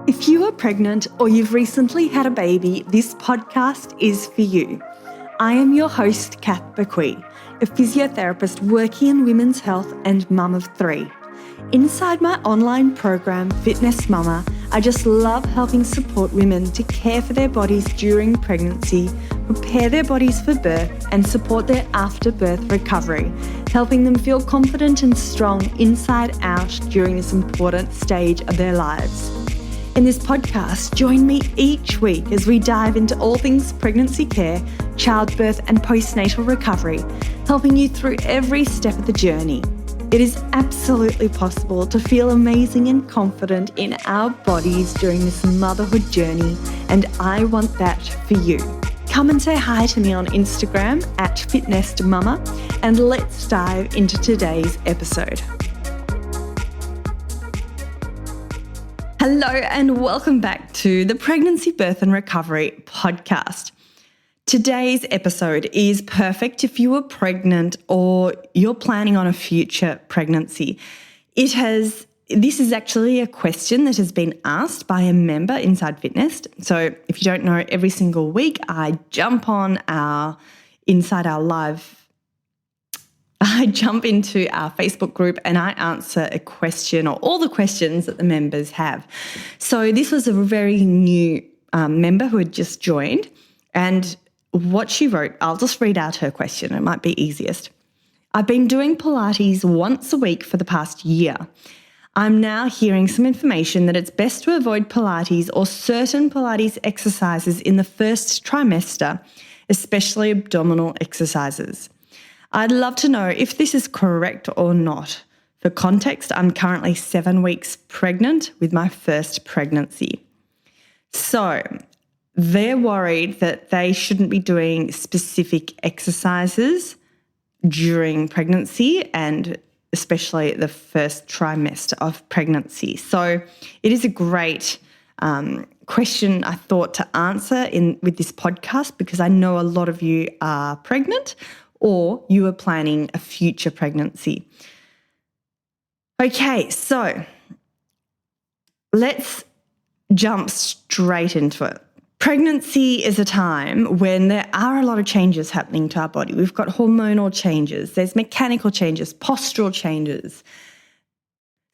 If you are pregnant or you've recently had a baby, this podcast is for you. I am your host, Kath Bequee, a physiotherapist working in women's health and mum of three. Inside my online program, Fitness Mama, I just love helping support women to care for their bodies during pregnancy, prepare their bodies for birth, and support their after-birth recovery, helping them feel confident and strong inside out during this important stage of their lives. In this podcast, join me each week as we dive into all things pregnancy care, childbirth, and postnatal recovery, helping you through every step of the journey. It is absolutely possible to feel amazing and confident in our bodies during this motherhood journey, and I want that for you. Come and say hi to me on Instagram at fitnessmama, and let's dive into today's episode. Hello and welcome back to the Pregnancy, Birth and Recovery podcast. Today's episode is perfect if you are pregnant or you're planning on a future pregnancy. This is actually a question that has been asked by a member inside Fitness. So if you don't know, every single week I jump into our Facebook group and I answer a question or all the questions that the members have. So this was a very new member who had just joined, and what she wrote, I'll just read out her question. It might be easiest. I've been doing Pilates once a week for the past year. I'm now hearing some information that it's best to avoid Pilates or certain Pilates exercises in the first trimester, especially abdominal exercises. I'd love to know if this is correct or not. For context, I'm currently 7 weeks pregnant with my first pregnancy. So they're worried that they shouldn't be doing specific exercises during pregnancy and especially the first trimester of pregnancy. So it is a great question, I thought, to answer with this podcast, because I know a lot of you are pregnant or you are planning a future pregnancy. Okay, so let's jump straight into it. Pregnancy is a time when there are a lot of changes happening to our body. We've got hormonal changes, there's mechanical changes, postural changes.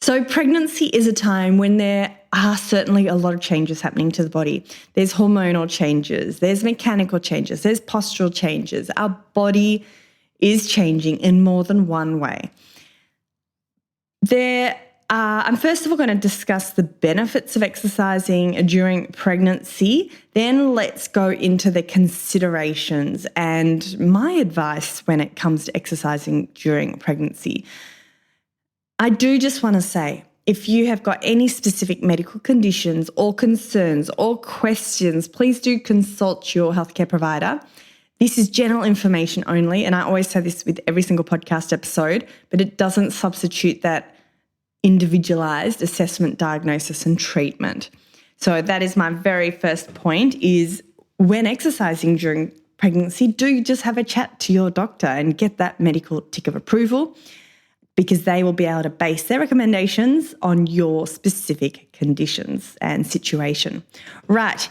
So pregnancy is a time when there are certainly a lot of changes happening to the body. There's hormonal changes, there's mechanical changes, there's postural changes. Our body is changing in more than one way. I'm first of all going to discuss the benefits of exercising during pregnancy. Then let's go into the considerations and my advice when it comes to exercising during pregnancy. I do just want to say, if you have got any specific medical conditions or concerns or questions, please do consult your healthcare provider. This is general information only, and I always say this with every single podcast episode, but it doesn't substitute that individualized assessment, diagnosis, and treatment. So that is my very first point, is when exercising during pregnancy, do just have a chat to your doctor and get that medical tick of approval, because they will be able to base their recommendations on your specific conditions and situation. Right.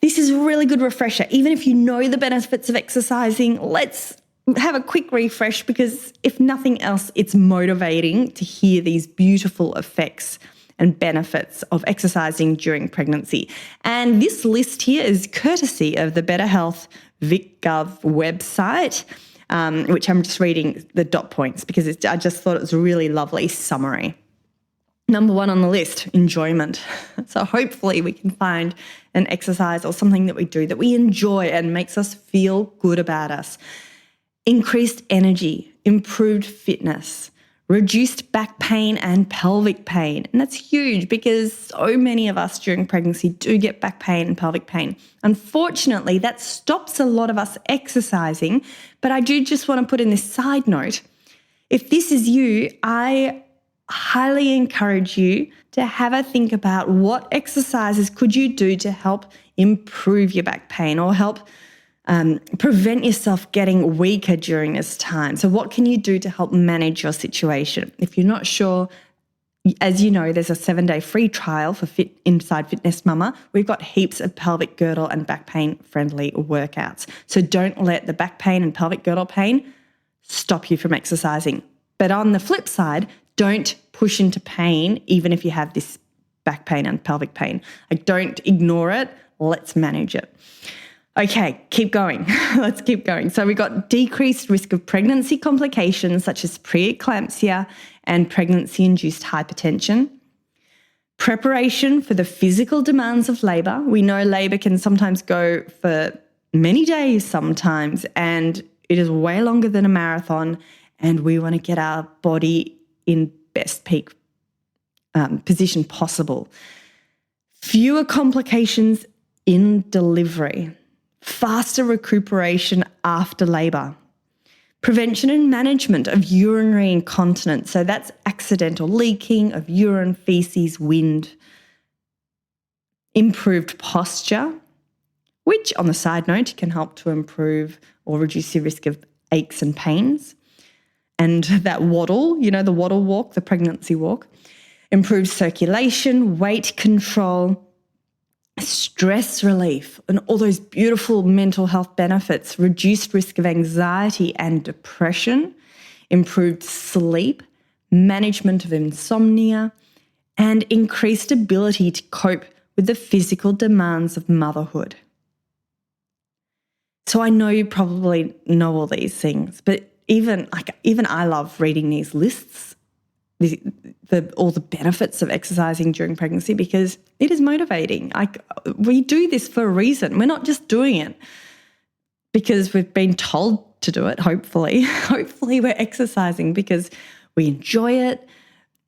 This is a really good refresher. Even if you know the benefits of exercising, let's have a quick refresh, because if nothing else, it's motivating to hear these beautiful effects and benefits of exercising during pregnancy. And this list here is courtesy of the Better Health VicGov website, which I'm just reading the dot points because I just thought it was a really lovely summary. Number 1 on the list, enjoyment. So hopefully we can find an exercise or something that we do that we enjoy and makes us feel good about us. Increased energy, improved fitness, reduced back pain and pelvic pain. And that's huge, because so many of us during pregnancy do get back pain and pelvic pain. Unfortunately, that stops a lot of us exercising. But I do just want to put in this side note. If this is you, I highly encourage you to have a think about what exercises could you do to help improve your back pain or help prevent yourself getting weaker during this time. So what can you do to help manage your situation? If you're not sure, As you know, there's a 7-day free trial for Inside Fitness Mama. We've got heaps of pelvic girdle and back pain friendly workouts. So don't let the back pain and pelvic girdle pain stop you from exercising. But on the flip side, don't push into pain even if you have this back pain and pelvic pain. Like, don't ignore it. Let's manage it. Okay, keep going. Let's keep going. So we've got decreased risk of pregnancy complications such as preeclampsia and pregnancy-induced hypertension. Preparation for the physical demands of labour. We know labour can sometimes go for many days sometimes, and it is way longer than a marathon, and we want to get our body in best peak position possible. Fewer complications in delivery. Faster recuperation after labour. Prevention and management of urinary incontinence. So that's accidental leaking of urine, feces, wind. Improved posture, which on the side note can help to improve or reduce your risk of aches and pains. And that waddle, the waddle walk, the pregnancy walk. Improved circulation, weight control, stress relief, and all those beautiful mental health benefits, reduced risk of anxiety and depression, improved sleep, management of insomnia, and increased ability to cope with the physical demands of motherhood. So I know you probably know all these things, but even I love reading these lists, all the benefits of exercising during pregnancy, because it is motivating. We do this for a reason. We're not just doing it because we've been told to do it, hopefully. Hopefully we're exercising because we enjoy it,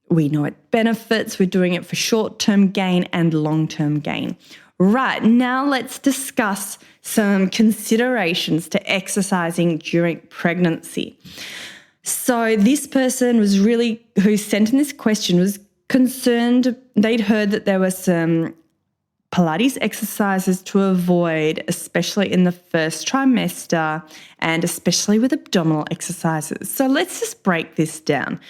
we know it benefits, we're doing it for short-term gain and long-term gain. Right, now let's discuss some considerations to exercising during pregnancy. So this person who sent in this question was concerned. They'd heard that there were some Pilates exercises to avoid, especially in the first trimester and especially with abdominal exercises. So let's just break this down.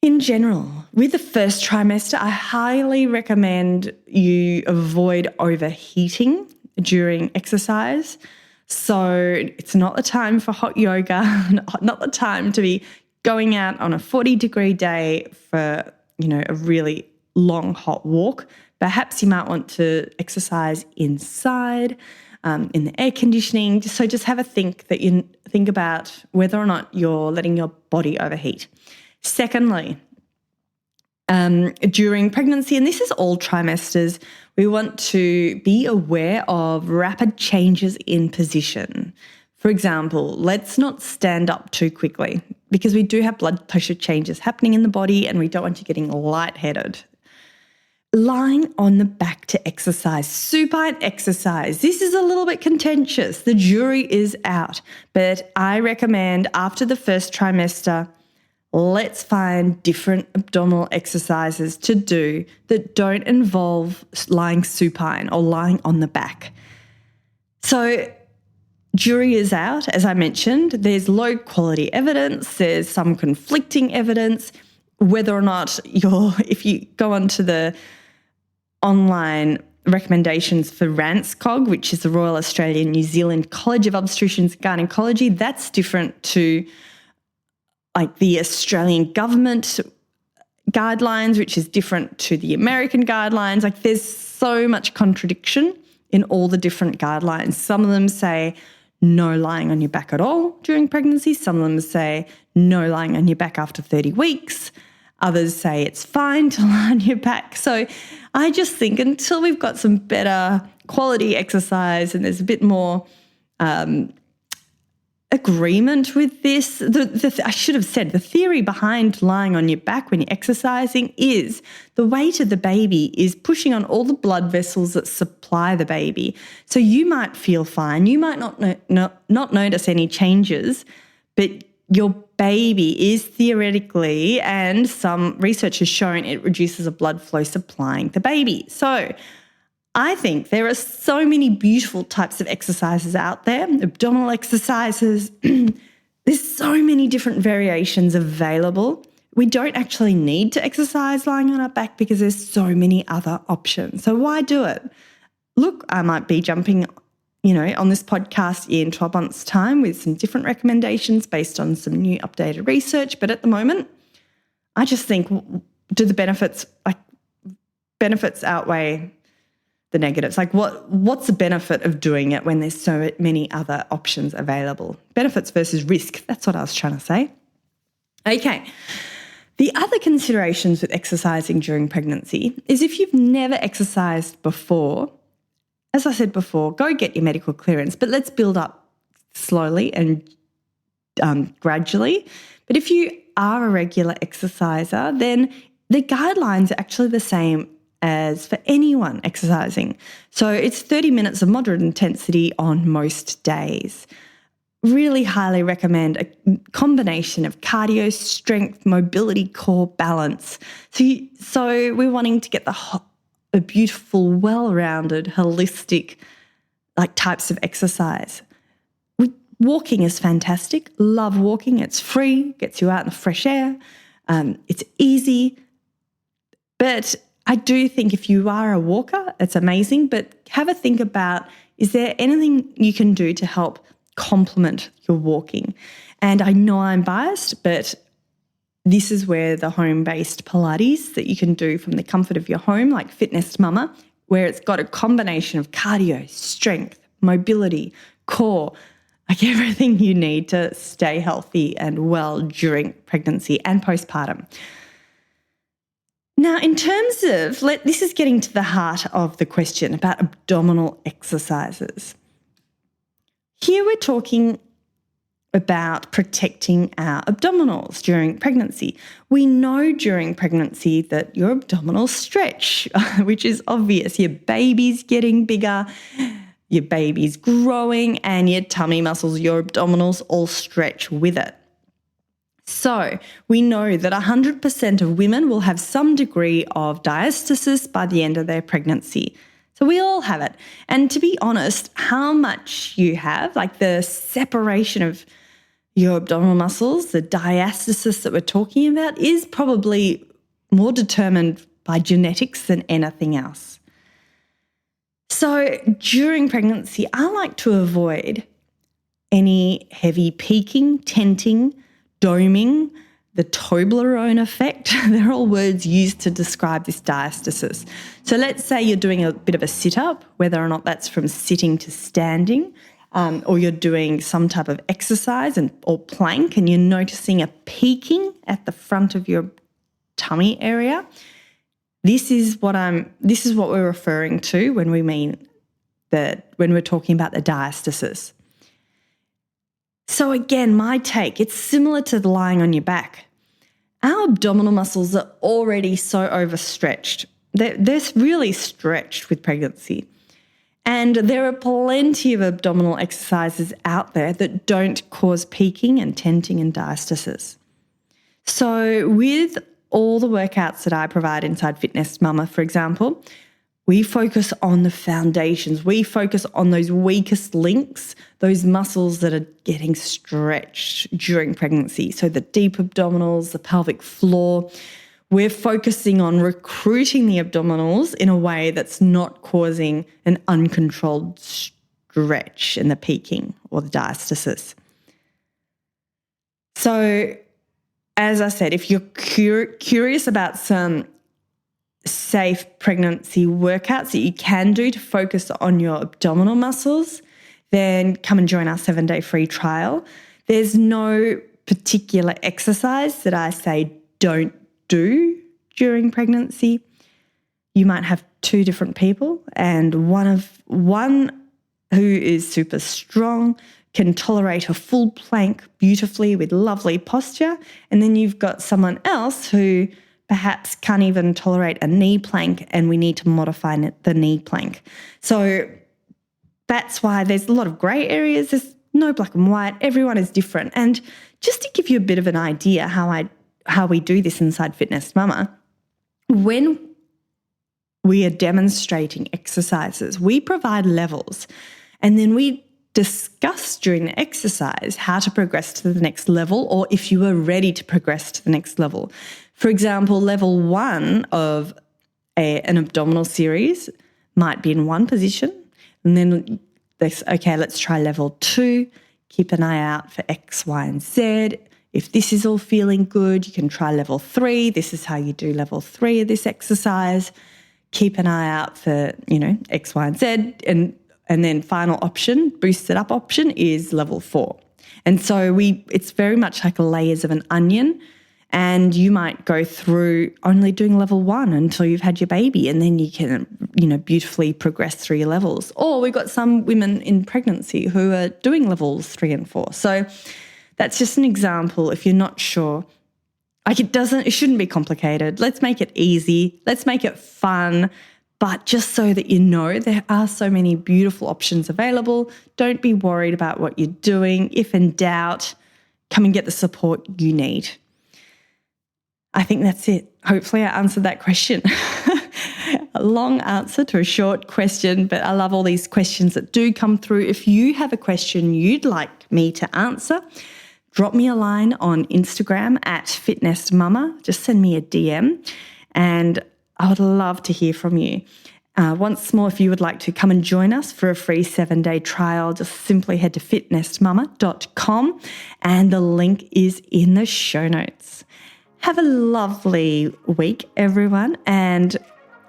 In general, with the first trimester, I highly recommend you avoid overheating during exercise. So it's not the time for hot yoga, not the time to be going out on a 40-degree day for, a really long hot walk. Perhaps you might want to exercise inside, in the air conditioning. So just have a think about whether or not you're letting your body overheat. Secondly, during pregnancy, and this is all trimesters, we want to be aware of rapid changes in position. For example, let's not stand up too quickly because we do have blood pressure changes happening in the body and we don't want you getting lightheaded. Lying on the back to exercise, supine exercise. This is a little bit contentious. The jury is out, but I recommend after the first trimester, let's find different abdominal exercises to do that don't involve lying supine or lying on the back. So jury is out, as I mentioned. There's low quality evidence. There's some conflicting evidence. Whether or not if you go onto the online recommendations for RANSCOG, which is the Royal Australian New Zealand College of Obstetricians and Gynecology, that's different to like the Australian government guidelines, which is different to the American guidelines. Like there's so much contradiction in all the different guidelines. Some of them say no lying on your back at all during pregnancy. Some of them say no lying on your back after 30 weeks. Others say it's fine to lie on your back. So I just think until we've got some better quality exercise and there's a bit more agreement with this. I should have said the theory behind lying on your back when you're exercising is the weight of the baby is pushing on all the blood vessels that supply the baby. So you might feel fine. You might not notice any changes, but your baby is theoretically, and some research has shown it reduces the blood flow supplying the baby. So I think there are so many beautiful types of exercises out there, abdominal exercises. There's so many different variations available we don't actually need to exercise lying on our back because there's so many other options. So why do it? Look, I might be jumping, on this podcast in 12 months' time with some different recommendations based on some new updated research. But at the moment, I just think, do the benefits outweigh the negatives? Like what's the benefit of doing it when there's so many other options available? Benefits versus risk. That's what I was trying to say. Okay. The other considerations with exercising during pregnancy is if you've never exercised before, as I said before, go get your medical clearance, but let's build up slowly and gradually. But if you are a regular exerciser, then the guidelines are actually the same as for anyone exercising. So it's 30 minutes of moderate intensity on most days. Really highly recommend a combination of cardio, strength, mobility, core, balance. So we're wanting to get a beautiful, well-rounded, holistic types of exercise. Walking is fantastic. Love walking. It's free, gets you out in the fresh air. It's easy. But I do think if you are a walker, it's amazing. But have a think about, is there anything you can do to help complement your walking? And I know I'm biased, but this is where the home-based Pilates that you can do from the comfort of your home, like Fitness Mama, where it's got a combination of cardio, strength, mobility, core, like everything you need to stay healthy and well during pregnancy and postpartum. Now, in terms of, this is getting to the heart of the question about abdominal exercises. Here we're talking about protecting our abdominals during pregnancy. We know during pregnancy that your abdominals stretch, which is obvious. Your baby's getting bigger, your baby's growing, and your tummy muscles, your abdominals all stretch with it. So we know that 100% of women will have some degree of diastasis by the end of their pregnancy. So we all have it. And to be honest, how much you have, like the separation of your abdominal muscles, the diastasis that we're talking about, is probably more determined by genetics than anything else. So during pregnancy, I like to avoid any heavy peaking, tenting, doming, the Toblerone effect. They're all words used to describe this diastasis. So let's say you're doing a bit of a sit-up, whether or not that's from sitting to standing, or you're doing some type of exercise or plank, and you're noticing a peaking at the front of your tummy area. This is what we're referring to when when we're talking about the diastasis. So again, my take, it's similar to lying on your back. Our abdominal muscles are already so overstretched. They're really stretched with pregnancy. And there are plenty of abdominal exercises out there that don't cause peaking and tenting and diastasis. So with all the workouts that I provide inside Fitness Mama, for example, we focus on the foundations. We focus on those weakest links, those muscles that are getting stretched during pregnancy. So the deep abdominals, the pelvic floor. We're focusing on recruiting the abdominals in a way that's not causing an uncontrolled stretch in the peaking or the diastasis. So, as I said, if you're curious about some safe pregnancy workouts that you can do to focus on your abdominal muscles, then come and join our 7-day free trial. There's no particular exercise that I say don't do during pregnancy. You might have two different people, and one who is super strong can tolerate a full plank beautifully with lovely posture, and then you've got someone else who perhaps can't even tolerate a knee plank, and we need to modify the knee plank. So that's why there's a lot of grey areas. There's no black and white. Everyone is different. And just to give you a bit of an idea how we do this inside Fitness Mama, when we are demonstrating exercises, we provide levels, and then we discuss during the exercise how to progress to the next level, or if you are ready to progress to the next level. For example, level 1 of an abdominal series might be in one position, and then let's try level 2. Keep an eye out for X, Y, and Z. If this is all feeling good, you can try level 3. This is how you do level 3 of this exercise. Keep an eye out for, X, Y, and Z. And then final option, boosted up option, is level 4. And so it's very much like layers of an onion, and you might go through only doing level 1 until you've had your baby, and then you can, beautifully progress through your levels. Or we've got some women in pregnancy who are doing levels 3 and 4. So that's just an example. If you're not sure, it shouldn't be complicated. Let's make it easy. Let's make it fun. But just so that you know, there are so many beautiful options available. Don't be worried about what you're doing. If in doubt, come and get the support you need. I think that's it. Hopefully I answered that question. A long answer to a short question, but I love all these questions that do come through. If you have a question you'd like me to answer, drop me a line on Instagram at fitnessmama. Just send me a DM, and I would love to hear from you. Once more, if you would like to come and join us for a free 7-day trial, just simply head to fitnessmama.com, and the link is in the show notes. Have a lovely week, everyone, and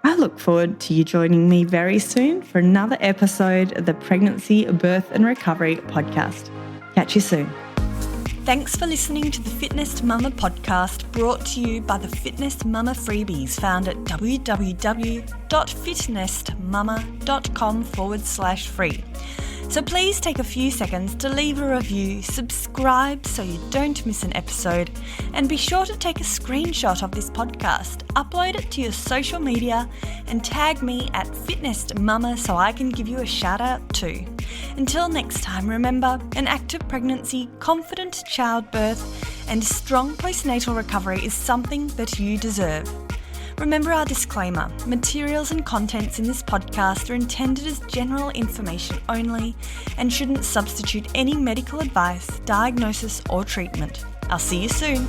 I look forward to you joining me very soon for another episode of the Pregnancy, Birth and Recovery podcast. Catch you soon. Thanks for listening to the Fitness Mama podcast, brought to you by the Fitness Mama freebies found at www.fitnessmama.com/free. So please take a few seconds to leave a review, subscribe so you don't miss an episode, and be sure to take a screenshot of this podcast, upload it to your social media, and tag me at Fitness Mama so I can give you a shout out too. Until next time, remember, an active pregnancy, confident childbirth, and strong postnatal recovery is something that you deserve. Remember our disclaimer: materials and contents in this podcast are intended as general information only and shouldn't substitute any medical advice, diagnosis, or treatment. I'll see you soon.